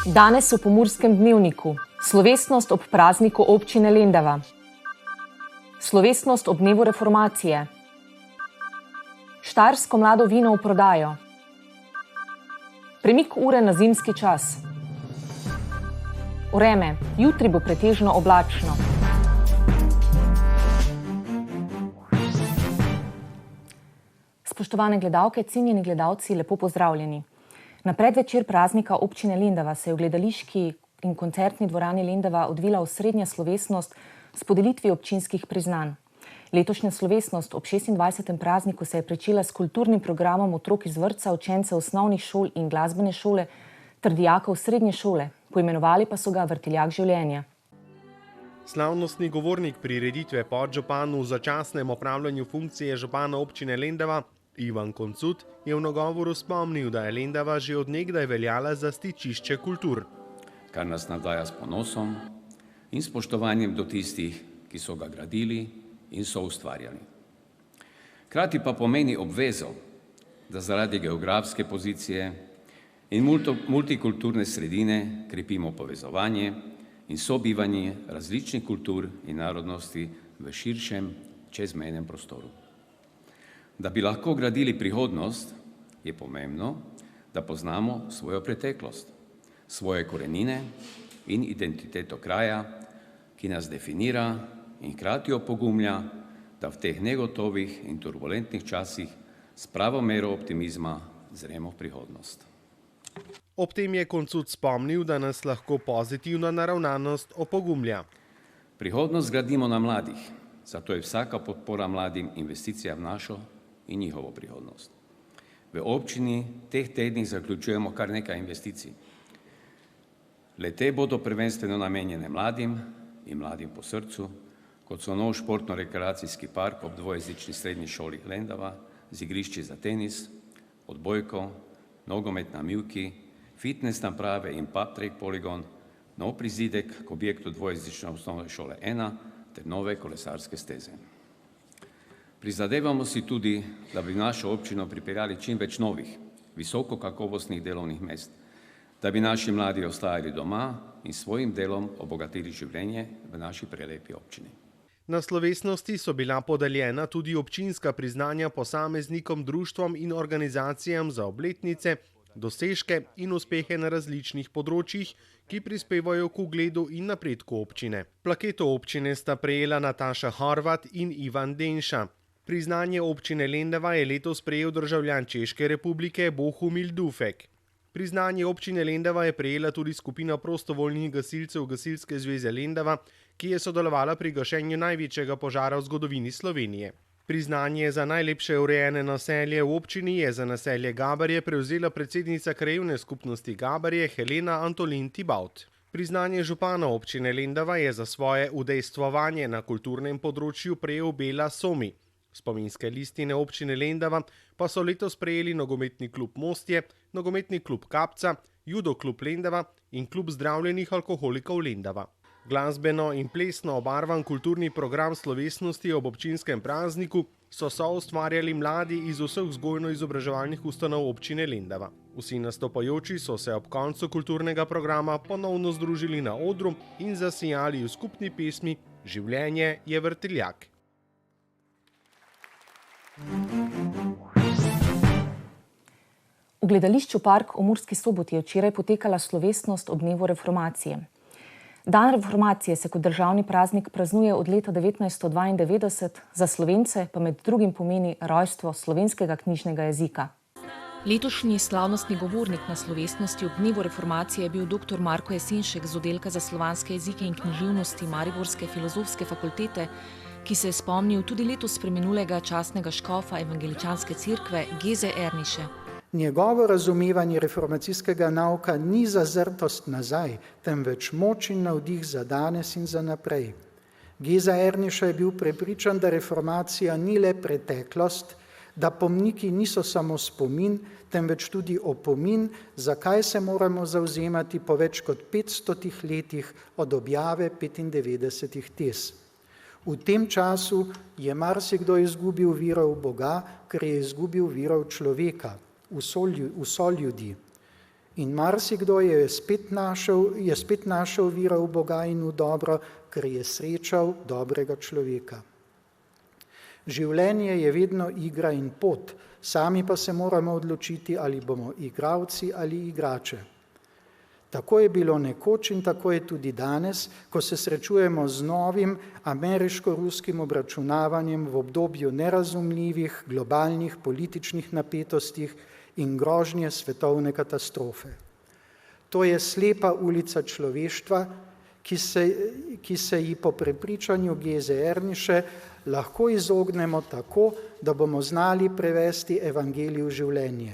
Danes v Pomurskem dnevniku. Slovesnost ob prazniku občine Lendava. Slovesnost ob dnevu reformacije. Štajersko mlado vino v prodajo. Premik ure na zimski čas. Vreme. Jutri bo pretežno oblačno. Spoštovane gledalke, cenjeni gledalci, lepo pozdravljeni. Na predvečer praznika občine Lendava se je v gledališki in koncertni dvorani Lendava odvila osrednja slovesnost s podelitvijo občinskih priznanj. Letošnja slovesnost ob 26. prazniku se je pričela s kulturnim programom otrok iz vrtca, učencev osnovnih šol in glasbene šole ter dijakov srednje šole. Poimenovali pa so ga Vrtiljak življenja. Slavnostni govornik prireditve podžupan v začasnem opravljanju funkcije župana občine Lendava, Ivan Koncut, je v nagovoru spomnil, da je Lendava že od nekdaj veljala za stičišče kultur. Kar nas navdaja s ponosom in spoštovanjem do tistih, ki so ga gradili in so ustvarjali. Hkrati pa pomeni obvezo, da zaradi geografske pozicije in multikulturne sredine krepimo povezovanje in sobivanje različnih kultur in narodnosti v širšem čezmejnem prostoru. Da bi lahko gradili prihodnost, je pomembno, da poznamo svojo preteklost, svoje korenine in identiteto kraja, ki nas definira in hkrati opogumlja, da v teh negotovih in turbulentnih časih s pravo mero optimizma zremo v prihodnost. Ob tem je Koncut spomnil, da nas lahko pozitivna naravnanost opogumlja. Prihodnost gradimo na mladih, zato je vsaka podpora mladim investicija v našo in njihovo prihodnost. V občini teh tednih zaključujemo kar nekaj investicij. Le-te bodo prvenstveno namenjene mladim in mladim po srcu, kot so nov športno-rekreacijski park ob dvojezični srednji šoli Lendava z igrišči za tenis, odbojko, nogomet na mivki, fitness naprave in pub-track poligon, nov prizidek k objektu dvojezične osnovne šole 1 ter nove kolesarske steze. Prizadevamo si tudi, da bi v našo občino pripeljali čim več novih, visoko kakovostnih delovnih mest, da bi naši mladi ostajali doma in svojim delom obogatili življenje v naši prelepi občini. Na slovesnosti so bila podeljena tudi občinska priznanja posameznikom, društvom in organizacijam za obletnice, dosežke in uspehe na različnih področjih, ki prispevajo k ugledu in napredku občine. Plaketo občine sta prejela Nataša Horvat in Ivan Denša. Priznanje občine Lendava je letos prejel državljan Češke republike Bohumil Dufek. Priznanje občine Lendava je prejela tudi skupina prostovoljnih gasilcev Gasilske zveze Lendava, ki je sodelovala pri gašenju največjega požara v zgodovini Slovenije. Priznanje za najlepše urejene naselje v občini je za naselje Gabarje prevzela predsednica krajevne skupnosti Gabarje Helena Antolin Tibaut. Priznanje župana občine Lendava je za svoje udejstvovanje na kulturnem področju prejel Bela Somi. Spominske listine občine Lendava pa so letos prejeli nogometni klub Mostje, nogometni klub Kapca, judo klub Lendava in klub zdravljenih alkoholikov Lendava. Glasbeno in plesno obarvan kulturni program slovesnosti ob občinskem prazniku so soustvarjali mladi iz vseh vzgojno-izobraževalnih ustanov občine Lendava. Vsi nastopajoči so se ob koncu kulturnega programa ponovno združili na odru in zasijali v skupni pesmi Življenje je vrtiljak. V gledališču Park v Murski Soboti je včeraj potekala slovesnost ob dnevu reformacije. Dan reformacije se kot državni praznik praznuje od leta 1992, za Slovence pa med drugim pomeni rojstvo slovenskega knjižnega jezika. Letošnji slavnostni govornik na slovesnosti ob dnevu reformacije je bil dr. Marko Jesenšek z oddelka za slovanske jezike in književnosti Mariborske filozofske fakultete, ki se je spomnil tudi letos preminulega častnega škofa evangeličanske cerkve Geze Erniše. Njegovo razumevanje reformacijskega nauka ni zazrtost nazaj, temveč moč in navdih za danes in za naprej. Geza Erniša je bil prepričan, da reformacija ni le preteklost, da pomniki niso samo spomin, temveč tudi opomin, zakaj se moramo zavzemati po več kot 500 letih od objave 95 tez. V tem času je marsikdo izgubil vero v Boga, ker je izgubil vero v človeka, v soljudi. In marsikdo je spet našel vira v Boga in v dobro, ker je srečal dobrega človeka. Življenje je vedno igra in pot, sami pa se moramo odločiti, ali bomo igralci ali igrače. Tako je bilo nekoč in tako je tudi danes, ko se srečujemo z novim ameriško-ruskim obračunavanjem v obdobju nerazumljivih globalnih političnih napetostih in grožnje svetovne katastrofe. To je slepa ulica človeštva, ki se ji po prepričanju Geze Erniše lahko izognemo tako, da bomo znali prevesti evangelij v življenje.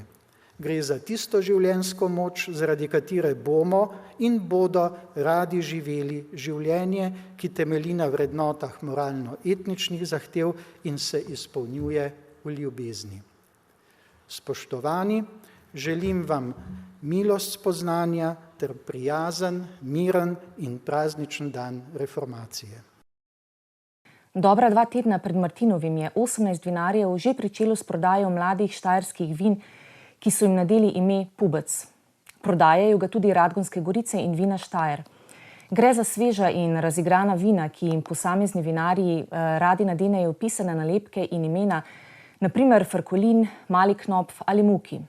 Gre za tisto življenjsko moč, zaradi katere bomo in bodo radi živeli življenje, ki temelji na vrednotah moralno-etničnih zahtev in se izpolnjuje v ljubezni. Spoštovani, želim vam milost spoznanja ter prijazen, miren in prazničen dan reformacije. Dobra 2 tedna pred Martinovim je 18 vinarjev že pričelo s prodajo mladih štajerskih vin, ki so jim nadeli ime Pubec. Prodajajo ga tudi Radgonske Gorice in Vina Štajer. Gre za sveža in razigrana vina, ki jim posamezni vinarji radi nadenejo pisane nalepke in imena, na primer Frkolin, Mali Knopf ali Muki.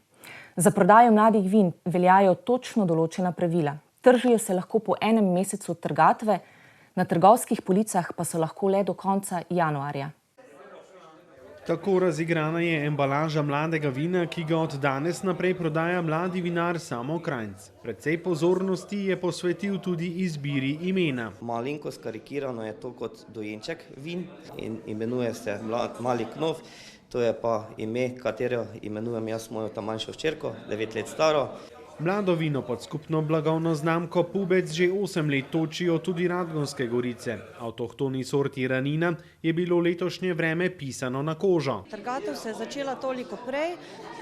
Za prodajo mladih vin veljajo točno določena pravila. Tržijo se lahko po 1 mesecu trgatve, na trgovskih policah pa so lahko le do konca januarja. Tako razigrana je embalaža mladega vina, ki ga od danes naprej prodaja mladi vinar Samo Krajnc. Precej pozornosti je posvetil tudi izbiri imena. Malenkost karikirano je to kot dojenček vin in imenuje se Mali Knopf. To je pa ime, katero imenujem jaz mojo ta manjšo hčerko, 9 let staro. Mlado vino pod skupno blagovno znamko Pubec že 8 let točijo tudi Radgonske Gorice. Avtohtoni sorti Ranina je bilo letošnje vreme pisano na kožo. Trgatev se je začela toliko prej,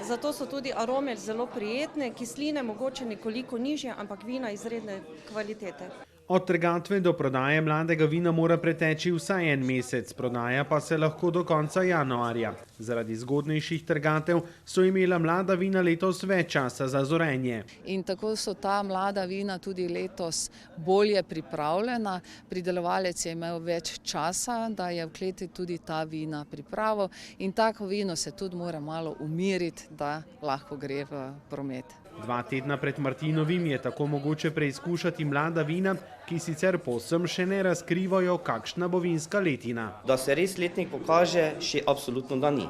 zato so tudi arome zelo prijetne, kisline mogoče nekoliko nižje, ampak vina izredne kvalitete. Od trgatve do prodaje mladega vina mora preteči vsaj 1 mesec, prodaja pa se lahko do konca januarja. Zaradi zgodnejših trgatev so imela mlada vina letos več časa za zorenje. In tako so ta mlada vina tudi letos bolje pripravljena. Pridelovalec je imel več časa, da je v kleti tudi ta vina pripravil in tako vino se tudi mora malo umiriti, da lahko gre v promet. 2 tedna pred Martinovim je tako mogoče preizkušati mlada vina, ki sicer povsem še ne razkrivajo, kakšna bo vinska letina. Da se res letnik pokaže, še absolutno da ni.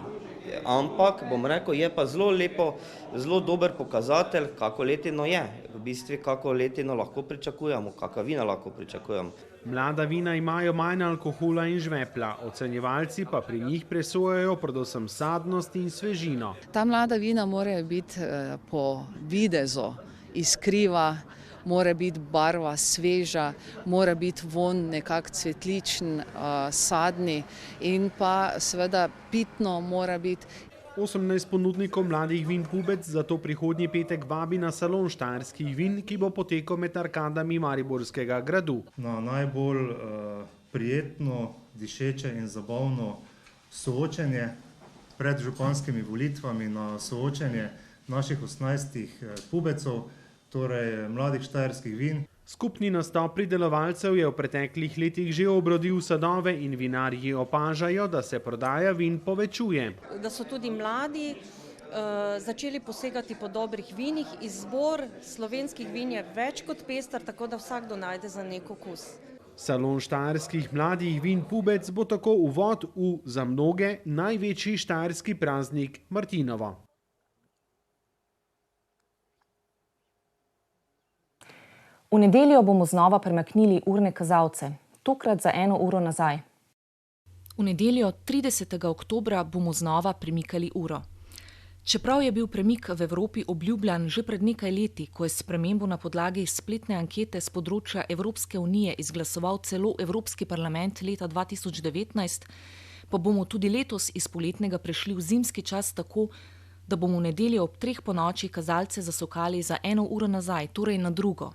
Ampak, bom rekel, je pa zelo lepo, zelo dober pokazatelj, kako letino je. V bistvu, kako letino lahko pričakujemo, kakva vina lahko pričakujemo. Mlada vina imajo manj alkohola in žvepla, ocenjevalci pa pri njih presojajo predvsem sadnost in svežino. Ta mlada vina morajo biti po videzu iskriva, mora biti barva sveža, mora biti vonj nekako cvetličen, sadni in pa seveda pitno mora biti. 18 ponudnikov mladih vin Pubec zato prihodnji petek vabi na salon štajerskih vin, ki bo potekal med arkadami Mariborskega gradu. Na najbolj prijetno, dišeče in zabavno soočenje pred županskimi volitvami, na soočenje naših 18 Pubecov, torej mladih štajerskih vin. Skupni nastop pridelovalcev je v preteklih letih že obrodil sadove in vinarji opažajo, da se prodaja vin povečuje. Da so tudi mladi začeli posegati po dobrih vinih, izbor slovenskih vin je več kot pester, tako da vsakdo najde za nek okus. Salon štajerskih mladih vin Pubec bo tako uvod v za mnoge največji štajerski praznik Martinovo. V nedeljo bomo znova premaknili urne kazalce, tokrat za 1 uro nazaj. V nedeljo 30. oktobra bomo znova premikali uro. Čeprav je bil premik v Evropi obljubljan že pred nekaj leti, ko je spremembo na podlagi spletne ankete z področja Evropske unije izglasoval celo Evropski parlament leta 2019, pa bomo tudi letos iz poletnega prešli v zimski čas tako, da bomo v nedeljo ob 3 ponoči kazalce zasukali za 1 uro nazaj, torej na drugo.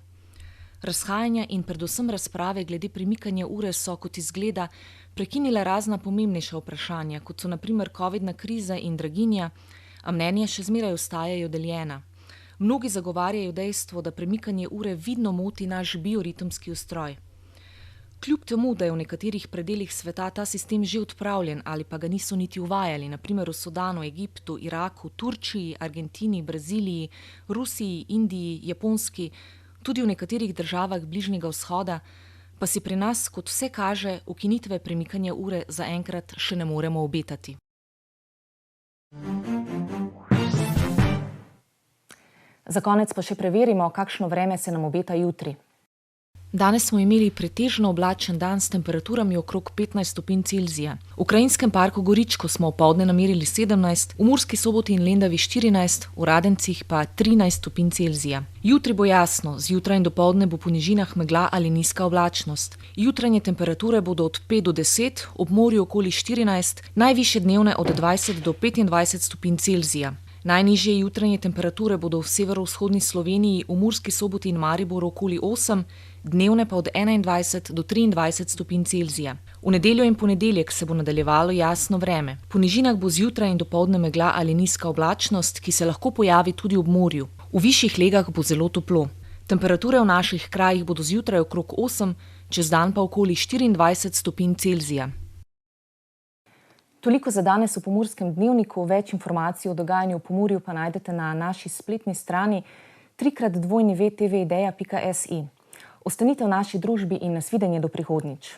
Razhajanja in predvsem razprave glede premikanja ure so, kot izgleda, prekinile razna pomembnejša vprašanja, kot so na primer covidna kriza in draginja, a mnenja še zmeraj ostajajo deljena. Mnogi zagovarjajo dejstvo, da premikanje ure vidno moti naš bioritemski ustroj. Kljub temu, da je v nekaterih predelih sveta ta sistem že odpravljen ali pa ga niso niti uvajali, na primer v Sudanu, Egiptu, Iraku, Turčiji, Argentini, Braziliji, Rusiji, Indiji, Japonski, tudi v nekaterih državah Bližnjega vzhoda, pa si pri nas, kot vse kaže, ukinitve premikanja ure zaenkrat še ne moremo obetati. Za konec pa še preverimo, kakšno vreme se nam obeta jutri. Danes smo imeli pretežno oblačen dan s temperaturami okrog 15 stopinj Celzija. V Krajinskem parku Goričko smo opoldne namerili 17, v Murski Soboti in Lendavi 14, v Radencih pa 13 stopinj Celzija. Jutri bo jasno, zjutraj in dopoldne bo po nižinah megla ali nizka oblačnost. Jutranje temperature bodo od 5 do 10, ob morju okoli 14, najvišje dnevne od 20 do 25 stopinj Celzija. Najnižje jutranje temperature bodo v severovzhodni Sloveniji, v Murski Soboti in Mariboru okoli 8, dnevne pa od 21 do 23 stopinj Celzija. V nedeljo in ponedeljek se bo nadaljevalo jasno vreme. Po nižinah bo zjutraj in dopoldne megla ali nizka oblačnost, ki se lahko pojavi tudi ob morju. V višjih legah bo zelo toplo. Temperature v naših krajih bodo zjutraj okrog 8, čez dan pa okoli 24 stopinj Celzija. Toliko za danes v Pomurskem dnevniku. Več informacij o dogajanju v Pomurju pa najdete na naši spletni strani www.tvideja.si. Ostanite v naši družbi in nasvidenje do prihodnjič.